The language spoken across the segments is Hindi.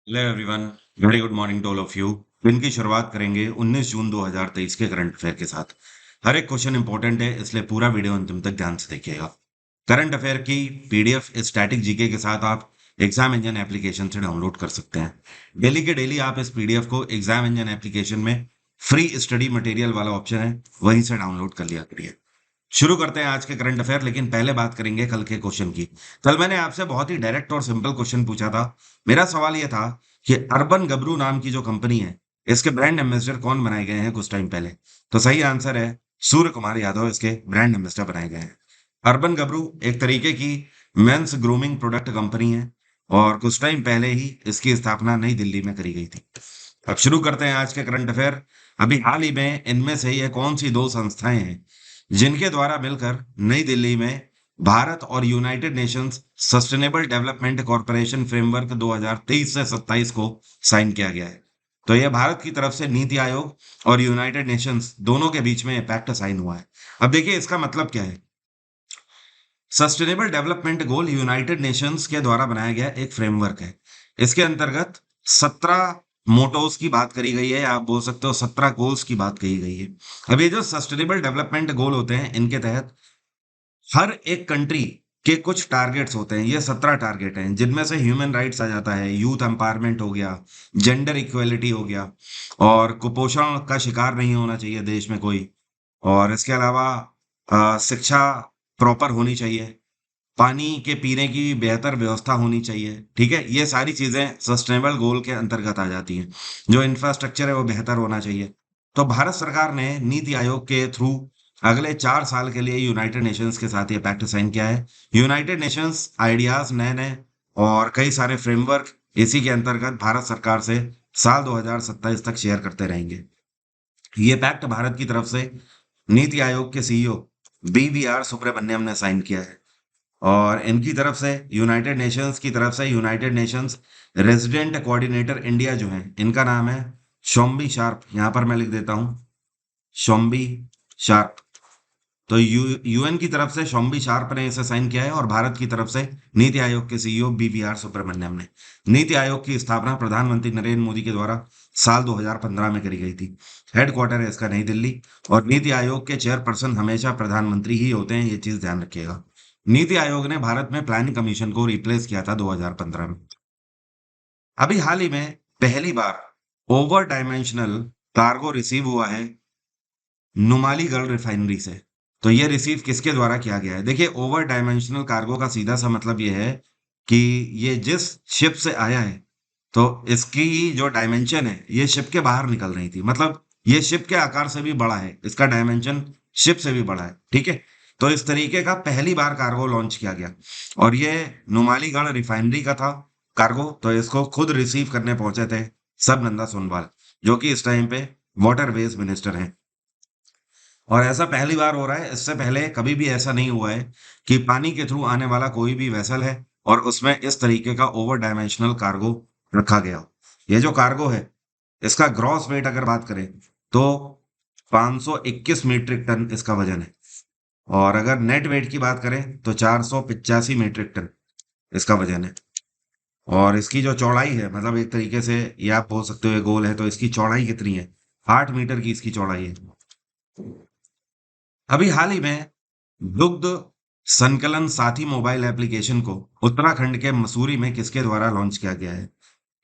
Hello everyone. Very good morning to all of you. दिन की शुरुआत करेंगे 19 जून 2023 के करंट अफेयर के साथ। हर एक क्वेश्चन इंपॉर्टेंट है, इसलिए पूरा वीडियो अंतिम तक ध्यान से देखिएगा। करंट अफेयर की पीडीएफ स्टैटिक जीके के साथ आप एग्जाम इंजन एप्लीकेशन से डाउनलोड कर सकते हैं। डेली के डेली आप इस पीडीएफ को एग्जाम इंजन एप्लीकेशन में फ्री स्टडी मटेरियल वाला ऑप्शन है, वहीं से डाउनलोड कर लिया करिए। शुरू करते हैं आज के करंट अफेयर, लेकिन पहले बात करेंगे कल के क्वेश्चन की। कल मैंने आपसे बहुत ही डायरेक्ट और सिंपल क्वेश्चन पूछा था। मेरा सवाल यह था कि अर्बन गबरू नाम की जो कंपनी है, इसके ब्रांड एम्बेसडर कौन बनाए गए हैं कुछ टाइम पहले। तो सही आंसर है सूर्य कुमार यादव इसके ब्रांड एम्बेसडर बनाए गए हैं। अर्बन गबरू एक तरीके की मेंस ग्रूमिंग प्रोडक्ट कंपनी है और कुछ टाइम पहले ही इसकी स्थापना नई दिल्ली में करी गई थी। अब शुरू करते हैं आज के करंट अफेयर। अभी हाल ही में इनमें से ये कौन सी दो संस्थाएं हैं जिनके द्वारा मिलकर नई दिल्ली में भारत और United Nations sustainable development corporation framework 2023 से 27 को साइन किया गया है। तो यह भारत की तरफ से नीति आयोग और यूनाइटेड नेशंस दोनों के बीच में पैक्ट साइन हुआ है। अब देखिए इसका मतलब क्या है। Sustainable development goal United Nations के द्वारा बनाया गया एक फ्रेमवर्क है। इसके अंतर्गत 17 मोटोस की बात करी गई है, या आप बोल सकते हो 17 गोल्स की बात कही गई है। अब ये जो सस्टेनेबल डेवलपमेंट गोल होते हैं, इनके तहत हर एक कंट्री के कुछ टारगेट्स होते हैं। ये 17 टारगेट हैं, जिनमें से ह्यूमन राइट्स आ जाता है, यूथ एम्पावरमेंट हो गया, जेंडर इक्वेलिटी हो गया, और कुपोषण का शिकार नहीं होना चाहिए देश में कोई। और इसके अलावा शिक्षा प्रॉपर होनी चाहिए, पानी के पीने की बेहतर व्यवस्था होनी चाहिए। ठीक है, ये सारी चीजें सस्टेनेबल गोल के अंतर्गत आ जाती हैं। जो इंफ्रास्ट्रक्चर है वो बेहतर होना चाहिए। तो भारत सरकार ने नीति आयोग के थ्रू अगले 4 साल के लिए यूनाइटेड नेशंस के साथ ये पैक्ट साइन किया है। यूनाइटेड नेशंस आइडियाज नए नए और कई सारे फ्रेमवर्क इसी के अंतर्गत भारत सरकार से साल 2027 तक शेयर करते रहेंगे। ये पैक्ट भारत की तरफ से नीति आयोग के सीईओ बीवीआर सुब्रमण्यम ने साइन किया है, और इनकी तरफ से यूनाइटेड नेशंस की तरफ से United Nations resident coordinator India जो है, इनका नाम है शोम्बी शार्प। यहां पर मैं लिख देता हूं शोम्बी शार्प। तो यूएन की तरफ से शोम्बी शार्प ने इसे साइन किया है, और भारत की तरफ से नीति आयोग के सीईओ बीवीआर सुब्रमण्यम ने। नीति आयोग की स्थापना प्रधानमंत्री नरेंद्र मोदी के द्वारा साल 2015 में करी गई थी। हेडक्वार्टर है इसका नई दिल्ली, और नीति आयोग के चेयरपर्सन हमेशा प्रधानमंत्री ही होते हैं, ये चीज ध्यान रखिएगा। नीति आयोग ने भारत में प्लानिंग कमीशन को रिप्लेस किया था 2015 में। अभी हाल ही में पहली बार ओवर डायमेंशनल कार्गो रिसीव हुआ है नुमालीगढ़ रिफाइनरी से। तो ये रिसीव किसके द्वारा किया गया है? देखिए, ओवर डायमेंशनल कार्गो का सीधा सा मतलब ये है कि ये जिस शिप से आया है, तो इसकी जो डायमेंशन है ये शिप के बाहर निकल रही थी। मतलब ये शिप के आकार से भी बड़ा है, इसका डायमेंशन शिप से भी बड़ा है। ठीक है, तो इस तरीके का पहली बार कार्गो लॉन्च किया गया, और ये नुमालीगढ़ रिफाइनरी का था कार्गो। तो इसको खुद रिसीव करने पहुंचे थे सर्बानंद सोनोवाल, जो कि इस टाइम पे वाटरवेज मिनिस्टर हैं। और ऐसा पहली बार हो रहा है, इससे पहले कभी भी ऐसा नहीं हुआ है कि पानी के थ्रू आने वाला कोई भी वेसल है और उसमें इस तरीके का ओवर डायमेंशनल कार्गो रखा गया हो। ये जो कार्गो है, इसका ग्रॉस वेट अगर बात करें तो 521 मीट्रिक टन इसका वजन है, और अगर नेट वेट की बात करें तो 485 मीट्रिक टन इसका वजन है। और इसकी जो चौड़ाई है, मतलब एक तरीके से ये आप बोल सकते हो ये गोल है, तो इसकी चौड़ाई कितनी है? 8 मीटर की इसकी चौड़ाई है। अभी हाल ही में दुग्ध संकलन साथी मोबाइल एप्लीकेशन को उत्तराखंड के मसूरी में किसके द्वारा लॉन्च किया गया है?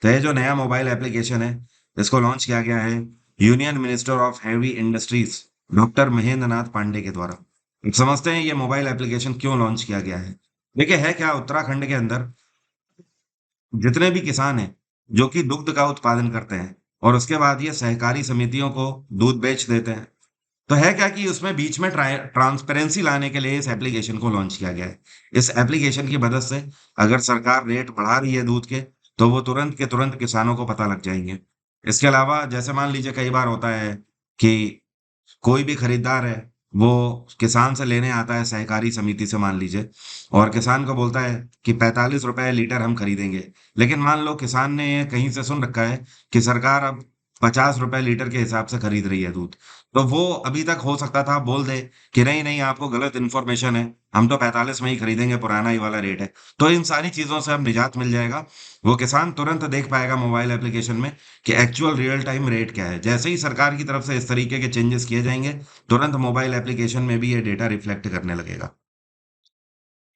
तो ये जो नया मोबाइल एप्लीकेशन है, इसको लॉन्च किया गया है union minister of heavy industries doctor Mahendra Nath Pandey के द्वारा। अब समझते हैं ये मोबाइल एप्लीकेशन क्यों लॉन्च किया गया है। देखिए, है क्या, उत्तराखंड के अंदर जितने भी किसान हैं जो कि दुग्ध का उत्पादन करते हैं और उसके बाद ये सहकारी समितियों को दूध बेच देते हैं, तो है क्या कि उसमें बीच में ट्रांसपेरेंसी लाने के लिए इस एप्लीकेशन को लॉन्च किया गया है। इस एप्लीकेशन की मदद से अगर सरकार रेट बढ़ा रही है दूध के, तो वो तुरंत के तुरंत किसानों को पता लग जाएंगे। इसके अलावा जैसे मान लीजिए कई बार होता है कि कोई भी खरीदार है, वो किसान से लेने आता है सहकारी समिति से मान लीजिए, और किसान को बोलता है कि 45 रुपए लीटर हम खरीदेंगे। लेकिन मान लो किसान ने ये कहीं से सुन रखा है कि सरकार अब ₹50 लीटर के हिसाब से खरीद रही है दूध। तो वो अभी तक हो सकता था बोल दे कि नहीं, नहीं आपको गलत इन्फॉर्मेशन है, हम तो 45 में ही खरीदेंगे, पुराना ही वाला रेट है। तो इन सारी चीज़ों से अब निजात मिल जाएगा। वो किसान तुरंत देख पाएगा मोबाइल एप्लीकेशन में कि एक्चुअल रियल टाइम रेट क्या है। जैसे ही सरकार की तरफ से इस तरीके के चेंजेस किए जाएँगे, तुरंत मोबाइल एप्लीकेशन में भी ये डेटा रिफ्लेक्ट करने लगेगा।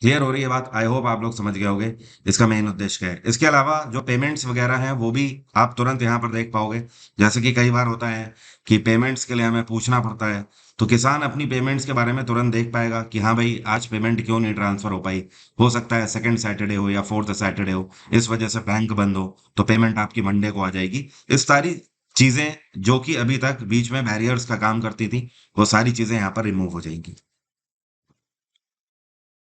क्लियर हो रही है बात? आई होप आप लोग समझ गए होंगे इसका मेन उद्देश्य क्या है। इसके अलावा जो पेमेंट्स वगैरह हैं वो भी आप तुरंत यहाँ पर देख पाओगे। जैसे कि कई बार होता है कि पेमेंट्स के लिए हमें पूछना पड़ता है, तो किसान अपनी पेमेंट्स के बारे में तुरंत देख पाएगा कि हाँ भाई आज पेमेंट क्यों नहीं ट्रांसफर हो पाई। हो सकता है सेकंड सैटरडे हो या फोर्थ सैटरडे हो, इस वजह से बैंक बंद हो, तो पेमेंट आपकी मंडे को आ जाएगी। इस सारी चीजें जो कि अभी तक बीच में बैरियर्स का काम करती थी, वो सारी चीजें यहाँ पर रिमूव हो जाएंगी।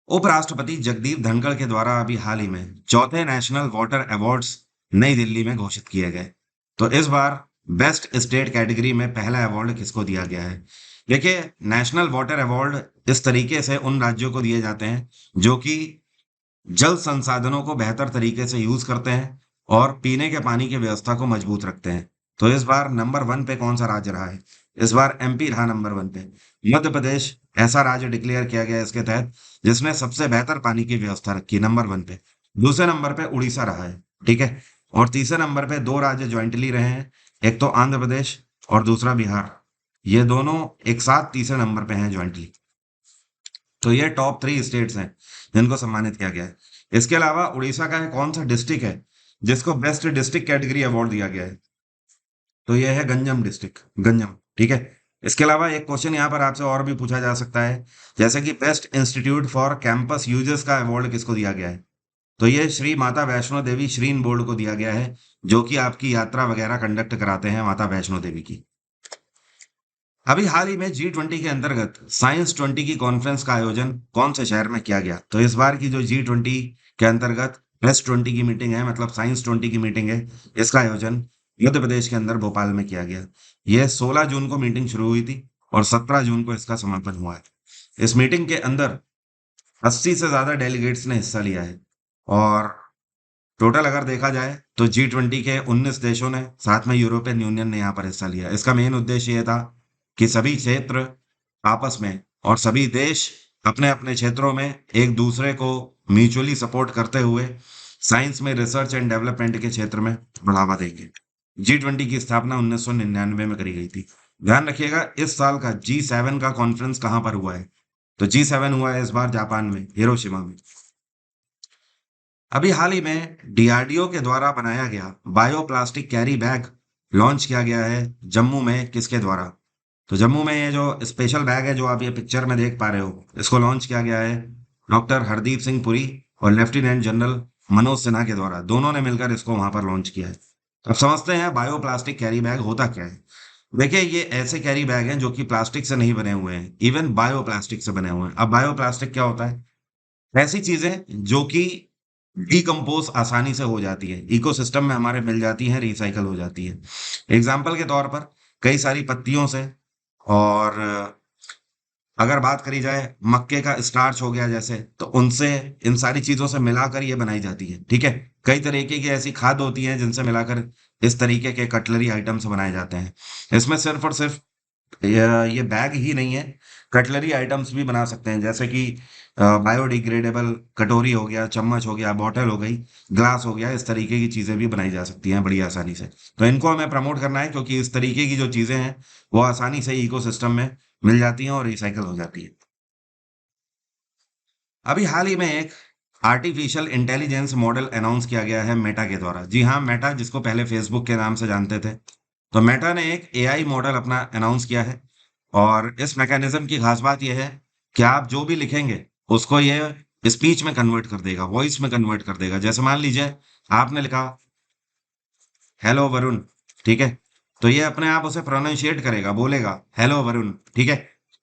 उपराष्ट्रपति जगदीप धनखड़ के द्वारा अभी हाल ही में चौथे नेशनल वाटर अवार्ड्स नई दिल्ली में घोषित किए गए। तो इस बार बेस्ट स्टेट कैटेगरी में पहला अवार्ड किसको दिया गया है? देखिए, नेशनल वाटर अवार्ड इस तरीके से उन राज्यों को दिए जाते हैं जो कि जल संसाधनों को बेहतर तरीके से यूज करते हैं और पीने के पानी की व्यवस्था को मजबूत रखते हैं। तो इस बार नंबर वन पे कौन सा राज्य रहा है? इस बार एमपी रहा नंबर वन पे। मध्य प्रदेश ऐसा राज्य डिक्लेयर किया गया है इसके तहत जिसने सबसे बेहतर पानी की व्यवस्था रखी, नंबर वन पे। दूसरे नंबर पे उड़ीसा रहा है। ठीक है। और तीसरे नंबर पे दो राज्य ज्वाइंटली रहे हैं, एक तो आंध्र प्रदेश और दूसरा बिहार। ये दोनों एक साथ तीसरे नंबर पे हैं ज्वाइंटली। तो ये टॉप थ्री स्टेट्स हैं जिनको सम्मानित किया गया है। इसके अलावा उड़ीसा का कौन सा डिस्ट्रिक्ट है जिसको बेस्ट डिस्ट्रिक्ट कैटेगरी अवार्ड दिया गया है? तो ये है गंजम डिस्ट्रिक्ट, गंजम। ठीक है। इसके अलावा एक क्वेश्चन यहाँ पर आपसे और भी पूछा जा सकता है, जैसे कि best institute for campus users का अवार्ड किसको दिया गया है? तो ये श्री माता वैष्णो देवी श्रीन बोर्ड को दिया गया है, जो कि आपकी यात्रा वगैरह कंडक्ट कराते हैं माता वैष्णो देवी की। अभी हाल ही में G20 के अंतर्गत साइंस 20 की कॉन्फ्रेंस का आयोजन कौन से शहर में किया गया? तो इस बार की जो G20 के अंतर्गत प्रेस 20 की मीटिंग है, मतलब साइंस 20 की मीटिंग है, इसका आयोजन मध्य प्रदेश के अंदर भोपाल में किया गया। यह 16 जून को मीटिंग शुरू हुई थी और 17 जून को इसका समापन हुआ है। इस मीटिंग के अंदर 80 से ज्यादा डेलीगेट्स ने हिस्सा लिया है और टोटल अगर देखा जाए तो G20 के 19 देशों ने, साथ में यूरोपियन यूनियन ने यहाँ पर हिस्सा लिया। इसका मेन उद्देश्य ये था कि सभी क्षेत्र आपस में और सभी देश अपने अपने क्षेत्रों में एक दूसरे को म्यूचुअली सपोर्ट करते हुए साइंस में रिसर्च एंड डेवलपमेंट के क्षेत्र में बढ़ावा देंगे। G20 की स्थापना 1999 में करी गई थी। ध्यान रखिएगा, इस साल का G7 का कॉन्फ्रेंस कहाँ पर हुआ है? तो G7 हुआ है इस बार जापान में, हिरोशिमा में। अभी हाल ही में डीआरडीओ के द्वारा बनाया गया बायोप्लास्टिक कैरी बैग लॉन्च किया गया है जम्मू में, किसके द्वारा? तो जम्मू में ये जो स्पेशल बैग है जो आप ये पिक्चर में देख पा रहे हो, इसको लॉन्च किया गया है डॉक्टर हरदीप सिंह पुरी और लेफ्टिनेंट जनरल मनोज सिन्हा के द्वारा। दोनों ने मिलकर इसको वहां पर लॉन्च किया है। अब समझते हैं बायोप्लास्टिक कैरी बैग होता क्या है। देखिए, ये ऐसे कैरी बैग हैं जो कि प्लास्टिक से नहीं बने हुए हैं, इवन बायोप्लास्टिक से बने हुए हैं। अब बायोप्लास्टिक क्या होता है? ऐसी चीजें जो कि डिकम्पोज आसानी से हो जाती है, इकोसिस्टम में हमारे मिल जाती हैं, रिसाइकल हो जाती है। एग्जाम्पल के तौर पर कई सारी पत्तियों से, और अगर बात करी जाए मक्के का स्टार्च हो गया जैसे, तो उनसे, इन सारी चीजों से मिलाकर ये बनाई जाती है। ठीक है। कई तरीके की ऐसी खाद होती हैं जिनसे मिलाकर इस तरीके के कटलरी आइटम्स बनाए जाते हैं। इसमें सिर्फ और सिर्फ ये बैग ही नहीं है, कटलरी आइटम्स भी बना सकते हैं, जैसे कि बायोडिग्रेडेबल कटोरी हो गया, चम्मच हो गया, बॉटल हो गई, ग्लास हो गया। इस तरीके की चीजें भी बनाई जा सकती हैं बड़ी आसानी से। तो इनको हमें प्रमोट करना है क्योंकि इस तरीके की जो चीजें हैं वो आसानी से इकोसिस्टम में मिल जाती हैं और रिसाइकल हो जाती है। अभी हाल ही में एक आर्टिफिशियल इंटेलिजेंस मॉडल अनाउंस किया गया है मेटा के द्वारा। जी हाँ, मेटा, जिसको पहले फेसबुक के नाम से जानते थे। तो मेटा ने एक एआई मॉडल अपना अनाउंस किया है और इस मैकेनिज्म की खास बात यह है कि आप जो भी लिखेंगे उसको ये स्पीच में कन्वर्ट कर देगा, वॉइस में कन्वर्ट कर देगा। जैसे मान लीजिए आपने लिखा हेलो वरुण, ठीक है, तो ये अपने आप उसे प्रोनाउंशिएट करेगा, बोलेगा हेलो वरुण। ठीक है।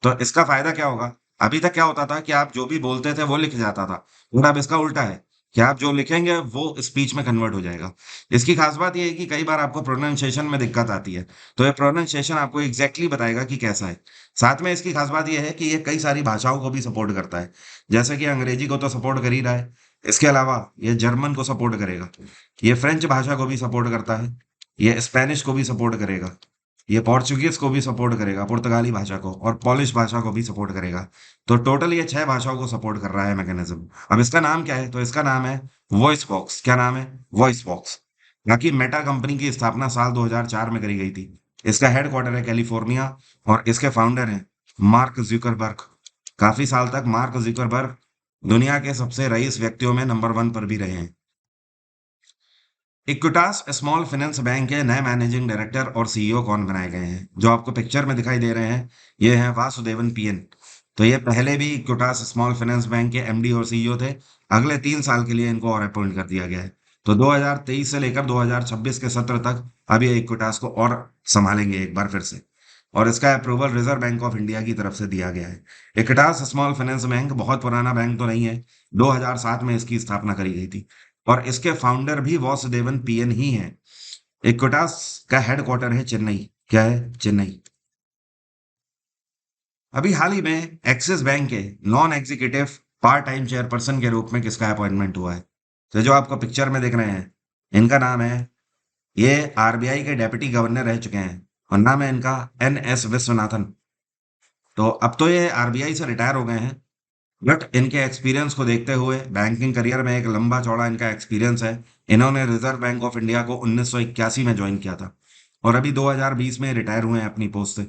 तो इसका फायदा क्या होगा? अभी तक क्या होता था कि आप जो भी बोलते थे वो लिख जाता था, और अब इसका उल्टा है कि आप जो लिखेंगे वो स्पीच में कन्वर्ट हो जाएगा। इसकी खास बात ये है कि कई बार आपको प्रोनाउंसिएशन में दिक्कत आती है, तो ये प्रोनाउंसिएशन आपको एग्जैक्टली बताएगा कि कैसा है। साथ में इसकी खास बात ये है कि ये कई सारी भाषाओं को भी सपोर्ट करता है, जैसे कि अंग्रेजी को तो सपोर्ट कर ही रहा है, इसके अलावा ये जर्मन को सपोर्ट करेगा, ये फ्रेंच भाषा को भी सपोर्ट करता है, ये स्पेनिश को भी सपोर्ट करेगा, ये पोर्चुगीज को भी सपोर्ट करेगा, पुर्तगाली भाषा को, और पॉलिश भाषा को भी सपोर्ट करेगा। तो टोटल ये 6 भाषाओं को सपोर्ट कर रहा है मैकेनिज्म। अब इसका नाम क्या है? तो इसका नाम है वॉइस बॉक्स। क्या नाम है? Voice box. बाकी मेटा कंपनी की स्थापना साल 2004 में करी गई थी। इसका हेडक्वार्टर है कैलिफोर्निया, और इसके फाउंडर हैं मार्क जुकरबर्ग। काफी साल तक मार्क जुकरबर्ग दुनिया के सबसे रईस व्यक्तियों में नंबर 1 पर भी रहे हैं। इक्विटास स्मॉल फाइनेंस बैंक के नए मैनेजिंग डायरेक्टर और सीईओ कौन बनाए गए हैं? जो आपको पिक्चर में दिखाई दे रहे हैं, ये हैं वासुदेवन पीएन। तो ये पहले भी इक्विटास स्मॉल फाइनेंस बैंक के एमडी और सीईओ थे। अगले 3 साल के लिए इनको और अपॉइंट कर दिया गया है। तो 2023 से लेकर 2026 के सत्र तक अब ये इक्विटास को और संभालेंगे एक बार फिर से। और इसका approval reserve bank of India की तरफ से दिया गया है। इक्विटास स्मॉल फाइनेंस बैंक बहुत पुराना बैंक तो नहीं है, 2007 में इसकी स्थापना करी गई थी, और इसके फाउंडर भी वासुदेवन पीएन ही हैं। इक्विटास का हेडक्वार्टर है चेन्नई। क्या है? चेन्नई। अभी हाल ही में एक्सिस बैंक के non executive part time chairperson के रूप में किसका अपॉइंटमेंट हुआ है? तो जो आपको पिक्चर में दिख रहे हैं, इनका नाम है, ये आरबीआई के डेप्यूटी गवर्नर रह चुके हैं, और नाम है इनका एन एस विश्वनाथन। तो अब तो ये आरबीआई से रिटायर हो गए हैं, बट इनके एक्सपीरियंस को देखते हुए, बैंकिंग करियर में एक लंबा चौड़ा इनका एक्सपीरियंस है। इन्होंने रिजर्व बैंक ऑफ इंडिया को 1981 में ज्वाइन किया था, और अभी 2020 में रिटायर हुए हैं अपनी पोस्ट से।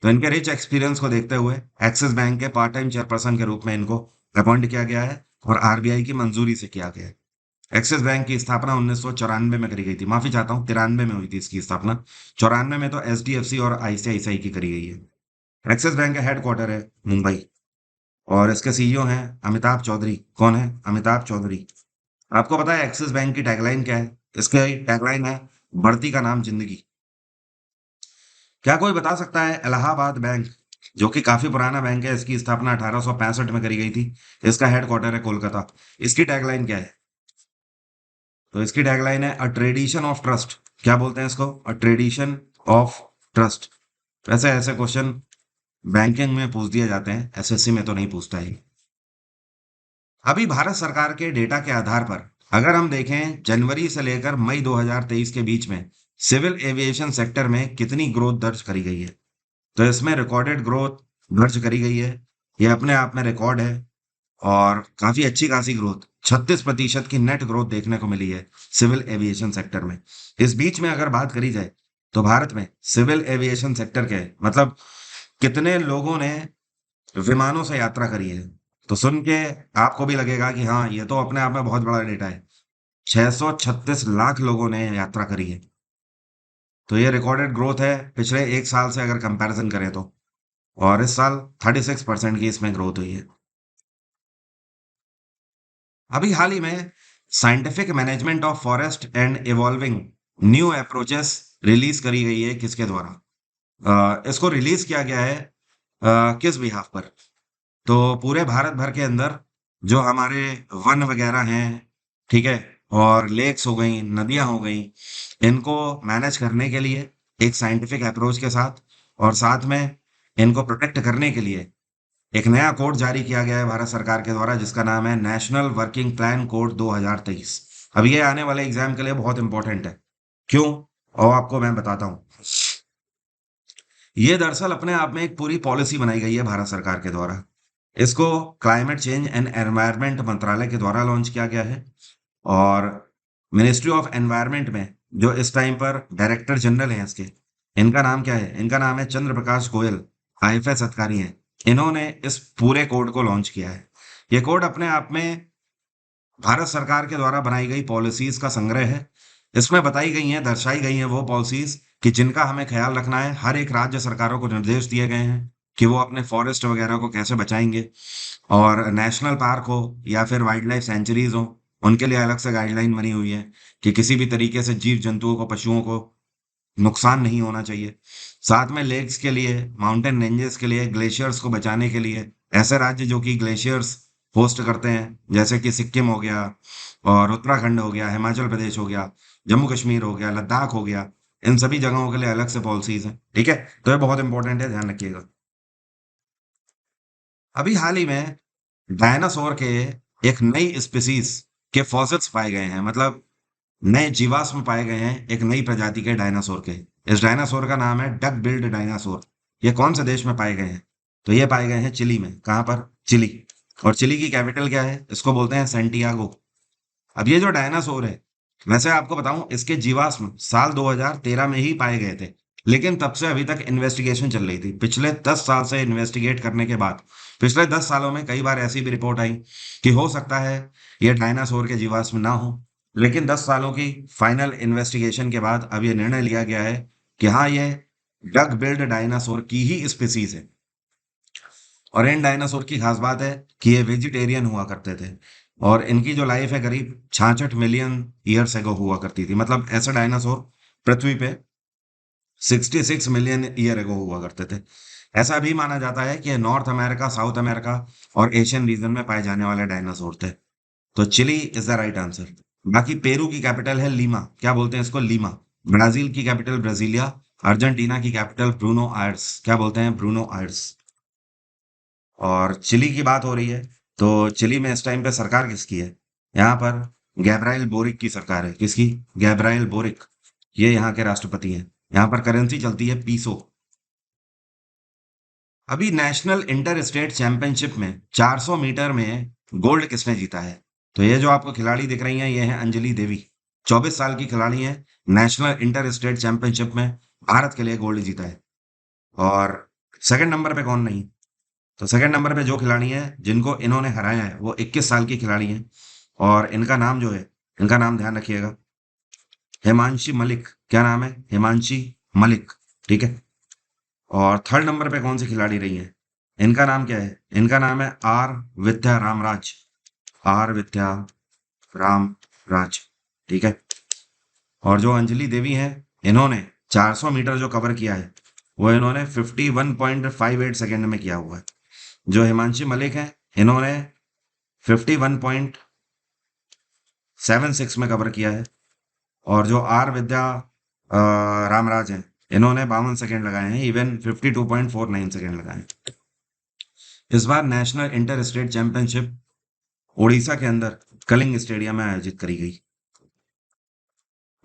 तो इनके रिच एक्सपीरियंस को देखते हुए एक्सिस बैंक के पार्ट टाइम चेयरपर्सन के रूप में इनको अपॉइंट किया गया है, और आरबीआई की मंजूरी से किया गया है। एक्सिस बैंक की स्थापना 1994 में करी गई थी। माफी चाहता हूँ, 93 में हुई थी इसकी स्थापना। 94 में तो एचडीएफसी और आईसीआईसीआई की करी गई है। एक्सिस बैंक का हेडक्वार्टर है मुंबई, और इसके सीईओ हैं अमिताभ चौधरी। कौन है? अमिताभ चौधरी। आपको पता है एक्सिस बैंक की टैगलाइन क्या है? इसकी टैगलाइन है, बढ़ती का नाम जिंदगी। क्या कोई बता सकता है इलाहाबाद बैंक, जो कि काफी पुराना बैंक है, इसकी स्थापना 1865 में करी गई थी, इसका हेडक्वार्टर है कोलकाता, इसकी टैगलाइन क्या है? तो इसकी टैगलाइन है अ ट्रेडिशन ऑफ ट्रस्ट। क्या बोलते हैं इसको? अ ट्रेडिशन ऑफ ट्रस्ट। वैसे ऐसे क्वेश्चन बैंकिंग में पूछ दिए जाते हैं, एसएससी में तो नहीं पूछता है। अभी भारत सरकार के डेटा के आधार पर अगर हम देखें, जनवरी से लेकर मई 2023 के बीच में सिविल एविएशन सेक्टर में कितनी ग्रोथ दर्ज करी गई है, तो इसमें रिकॉर्डेड ग्रोथ दर्ज करी गई है। ये अपने आप में रिकॉर्ड है, और काफी अच्छी खासी ग्रोथ, 36% की नेट ग्रोथ देखने को मिली है सिविल एविएशन सेक्टर में। इस बीच में अगर बात करी जाए, तो भारत में सिविल एविएशन सेक्टर के मतलब कितने लोगों ने विमानों से यात्रा करी है, तो सुन के आपको भी लगेगा कि हाँ, ये तो अपने आप में बहुत बड़ा डेटा है। 636 लाख लोगों ने यात्रा करी है। तो ये रिकॉर्डेड ग्रोथ है पिछले एक साल से अगर कंपैरिजन करें तो, और इस साल 36% की इसमें ग्रोथ हुई है। अभी हाल ही में scientific management of forest and evolving new approaches release करी गई है, किसके द्वारा? इसको रिलीज किया गया है किस बिहाफ पर? तो पूरे भारत भर के अंदर जो हमारे वन वगैरह हैं, ठीक है, और लेक्स हो गई, नदियां हो गई, इनको मैनेज करने के लिए एक साइंटिफिक अप्रोच के साथ, और साथ में इनको प्रोटेक्ट करने के लिए एक नया कोड जारी किया गया है भारत सरकार के द्वारा, जिसका नाम है नेशनल वर्किंग प्लान कोड 2023। अब ये आने वाले एग्जाम के लिए बहुत इंपॉर्टेंट है। क्यों? और आपको मैं बताता हूँ। ये दरअसल अपने आप में एक पूरी पॉलिसी बनाई गई है भारत सरकार के द्वारा। इसको क्लाइमेट चेंज एंड एनवायरनमेंट मंत्रालय के द्वारा लॉन्च किया गया है, और मिनिस्ट्री ऑफ एनवायरनमेंट में जो इस टाइम पर डायरेक्टर जनरल हैं इसके, इनका नाम क्या है? इनका नाम है चंद्र प्रकाश गोयल, आईएफएस अधिकारी हैं। इन्होंने इस पूरे कोड को लॉन्च किया है। ये कोड अपने आप में भारत सरकार के द्वारा बनाई गई पॉलिसीज का संग्रह है। इसमें बताई गई हैं, दर्शाई गई हैं वो पॉलिसीज कि जिनका हमें ख्याल रखना है। हर एक राज्य सरकारों को निर्देश दिए गए हैं कि वो अपने फॉरेस्ट वगैरह को कैसे बचाएंगे, और नेशनल पार्क हो या फिर वाइल्ड लाइफ सेंचुरीज हो, उनके लिए अलग से गाइडलाइन बनी हुई है कि किसी भी तरीके से जीव जंतुओं को, पशुओं को नुकसान नहीं होना चाहिए। साथ में लेक्स के लिए, माउंटेन रेंजेस के लिए, ग्लेशियर्स को बचाने के लिए, ऐसे राज्य जो कि ग्लेशियर्स होस्ट करते हैं, जैसे कि सिक्किम हो गया, और उत्तराखंड हो गया, हिमाचल प्रदेश हो गया, जम्मू कश्मीर हो गया, लद्दाख हो गया, इन सभी जगहों के लिए अलग से पॉलिसीज हैं। ठीक है, तो ये बहुत इंपॉर्टेंट है, ध्यान रखिएगा। अभी हाल ही में डायनासोर के एक नई स्पीसीज के फॉसिल्स पाए गए हैं। मतलब नए जीवाश्म पाए गए हैं एक नई प्रजाति के डायनासोर के। इस डायनासोर का नाम है डक बिल्ड डायनासोर। ये कौन से देश में पाए गए हैं? तो ये पाए गए हैं चिली में। कहाँ पर? चिली। और चिली की कैपिटल क्या है? इसको बोलते हैं सैंटियागो। अब ये जो डायनासोर है, वैसे आपको बताऊं, इसके जीवाश्म साल 2013 में ही पाए गए थे, लेकिन तब से अभी तक इन्वेस्टिगेशन चल रही थी। पिछले 10 साल से इन्वेस्टिगेट करने के बाद, पिछले 10 सालों में कई बार ऐसी भी रिपोर्ट आई कि हो सकता है ये डायनासोर के जीवाश्म ना हो, लेकिन 10 सालों की फाइनल इन्वेस्टिगेशन के बाद अब ये निर्णय लिया गया है कि हाँ, ये डग बिल्ड डायनासोर की ही स्पीसीज है। और इन डायनासोर की खास बात है कि ये वेजिटेरियन हुआ करते थे, और इनकी जो लाइफ है करीब 66 मिलियन ईयर्स एगो हुआ करती थी। मतलब ऐसे डायनासोर पृथ्वी पे 66 मिलियन ईयर एगो हुआ करते थे। ऐसा भी माना जाता है कि ये नॉर्थ अमेरिका, साउथ अमेरिका और एशियन रीजन में पाए जाने वाले डायनासोर थे। तो Chile is the right answer. बाकी पेरू की कैपिटल है लीमा। क्या बोलते हैं इसको? लीमा। ब्राजील की कैपिटल ब्राजीलिया। अर्जेंटीना की कैपिटल ब्रूनो आयर्स। क्या बोलते हैं? Bruno Aires. और चिली की बात हो रही है, तो चिली में इस टाइम पे सरकार किसकी है? यहाँ पर गैब्राइल बोरिक की सरकार है। किसकी? गैब्राइल बोरिक। ये यहाँ के राष्ट्रपति हैं। यहाँ पर करेंसी चलती है पीसो। अभी नेशनल इंटर स्टेट चैंपियनशिप में 400 मीटर में गोल्ड किसने जीता है? तो ये जो आपको खिलाड़ी दिख रही हैं, ये हैं अंजलि देवी। 24 साल की खिलाड़ी हैं। नेशनल इंटर स्टेट चैंपियनशिप में भारत के लिए गोल्ड जीता है। और सेकंड नंबर पे कौन नहीं? तो सेकंड नंबर पे जो खिलाड़ी हैं जिनको इन्होंने हराया है, वो 21 साल की खिलाड़ी हैं। और इनका नाम जो है, इनका नाम ध्यान रखिएगा, हिमांशी मलिक। क्या नाम है? हिमांशी मलिक। ठीक है। और थर्ड नंबर पे कौन सी खिलाड़ी रही है? इनका नाम क्या है? इनका नाम है आर विद्या रामराज। आर विद्या रामराज। ठीक है। और जो अंजलि देवी हैं, इन्होंने 400 मीटर जो कवर किया है, वो इन्होंने 51.58 सेकेंड में किया हुआ है। जो हिमांशी मलिक हैं, इन्होंने 51.76 में कवर किया है। और जो आर विद्या रामराज हैं, इन्होंने 52 सेकेंड लगाए हैं। इवन 52.49 सेकेंड लगाए हैं। इस बार national interstate championship Orissa के अंदर कलिंग स्टेडियम में आयोजित करी गई।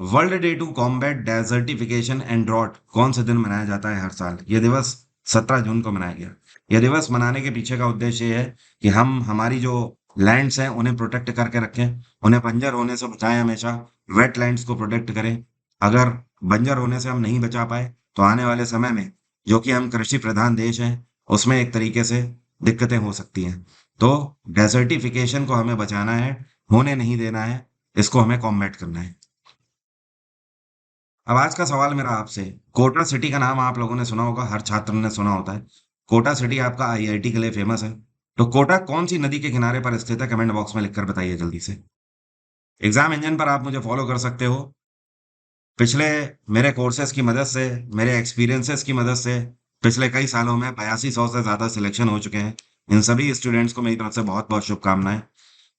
World day to combat desertification and drought कौन से दिन मनाया जाता है हर साल? ये दिवस 17 जून को मनाया गया। यह दिवस मनाने के पीछे का उद्देश्य ये है कि हम हमारी जो लैंड्स हैं उन्हें प्रोटेक्ट करके रखें, उन्हें बंजर होने से बचाएं, हमेशा वेटलैंड्स को प्रोटेक्ट करें। अगर बंजर होने से हम नहीं बचा पाए, तो आने वाले समय में, जो कि हम कृषि प्रधान देश हैं, उसमें एक तरीके से दिक्कतें हो सकती हैं। तो डेजर्टिफिकेशन को हमें बचाना है, होने नहीं देना है, इसको हमें कॉम्बैट करना है। अब आज का सवाल मेरा आपसे, कोटा सिटी का नाम आप लोगों ने सुना होगा, हर छात्र ने सुना होता है। कोटा सिटी आपका आईआईटी के लिए फेमस है। तो कोटा कौन सी नदी के किनारे पर स्थित है? कमेंट बॉक्स में लिखकर बताइए जल्दी से। एग्जाम इंजन पर आप मुझे फॉलो कर सकते हो। पिछले मेरे कोर्सेज की मदद से, मेरे एक्सपीरियंसेस की मदद से, पिछले कई सालों में 8200 से ज़्यादा सिलेक्शन हो चुके हैं। इन सभी स्टूडेंट्स को मेरी तरफ से बहुत बहुत शुभकामनाएं।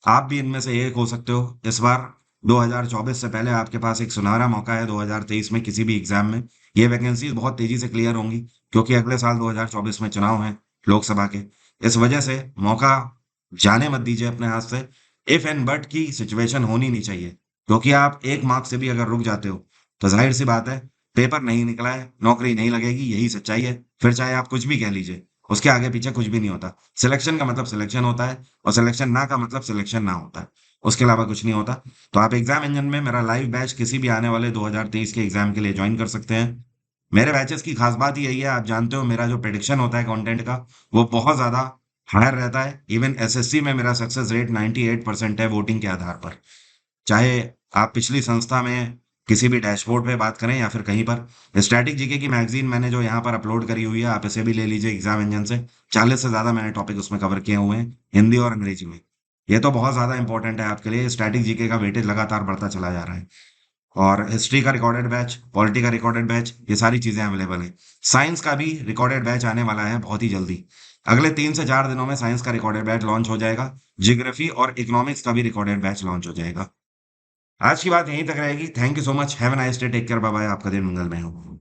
आप भी इनमें से एक हो सकते हो। इस बार 2024 से पहले आपके पास एक सुनहरा मौका है 2023 में किसी भी एग्जाम में। ये वैकेंसीज बहुत तेजी से क्लियर होंगी, क्योंकि अगले साल 2024 में चुनाव हैं लोकसभा के। इस वजह से मौका जाने मत दीजिए अपने हाथ से। इफ एंड बट की सिचुएशन होनी नहीं चाहिए, क्योंकि आप एक मार्क्स से भी अगर रुक जाते हो, तो जाहिर सी बात है, पेपर नहीं निकला है, नौकरी नहीं लगेगी, यही सच्चाई है। फिर चाहे आप कुछ भी कह लीजिए, उसके आगे पीछे कुछ भी नहीं होता। सिलेक्शन का मतलब सिलेक्शन होता है, और सिलेक्शन ना का मतलब सिलेक्शन ना होता है। उसके अलावा कुछ नहीं होता। तो आप एग्जाम इंजन में मेरा लाइव बैच किसी भी आने वाले 2023 के एग्जाम के लिए ज्वाइन कर सकते हैं। मेरे बैचेस की खास बात यही है, आप जानते हो मेरा जो प्रेडिक्शन होता है कंटेंट का, वो बहुत ज़्यादा हायर रहता है। इवन एसएससी में मेरा सक्सेस रेट 98% है वोटिंग के आधार पर। चाहे आप पिछली संस्था में किसी भी डैशबोर्ड पे बात करें या फिर कहीं पर। स्टैटिक जीके की मैगजीन मैंने जो यहाँ पर अपलोड करी हुई है, आप इसे भी ले लीजिए एग्जाम इंजन से। 40 से ज़्यादा मैंने टॉपिक उसमें कवर किए हुए हैं, हिंदी और अंग्रेजी में। ये तो बहुत ज़्यादा इंपॉर्टेंट है आपके लिए। स्टैटिक जीके का वेटेज लगातार बढ़ता चला जा रहा है। और हिस्ट्री का रिकॉर्डेड बैच, पॉलिटी का रिकॉर्डेड बैच, ये सारी चीज़ें अवेलेबल हैं। साइंस का भी रिकॉर्डेड बैच आने वाला है बहुत ही जल्दी। अगले 3 से 4 दिनों में साइंस का रिकॉर्डेड बैच लॉन्च हो जाएगा। जियोग्राफी और इकोनॉमिक्स का भी रिकॉर्डेड बैच लॉन्च हो जाएगा। आज की बात यहीं तक रहेगी। Thank you so much. Have a nice day. Take care. Bye bye. आपका दिन मंगलमय हो।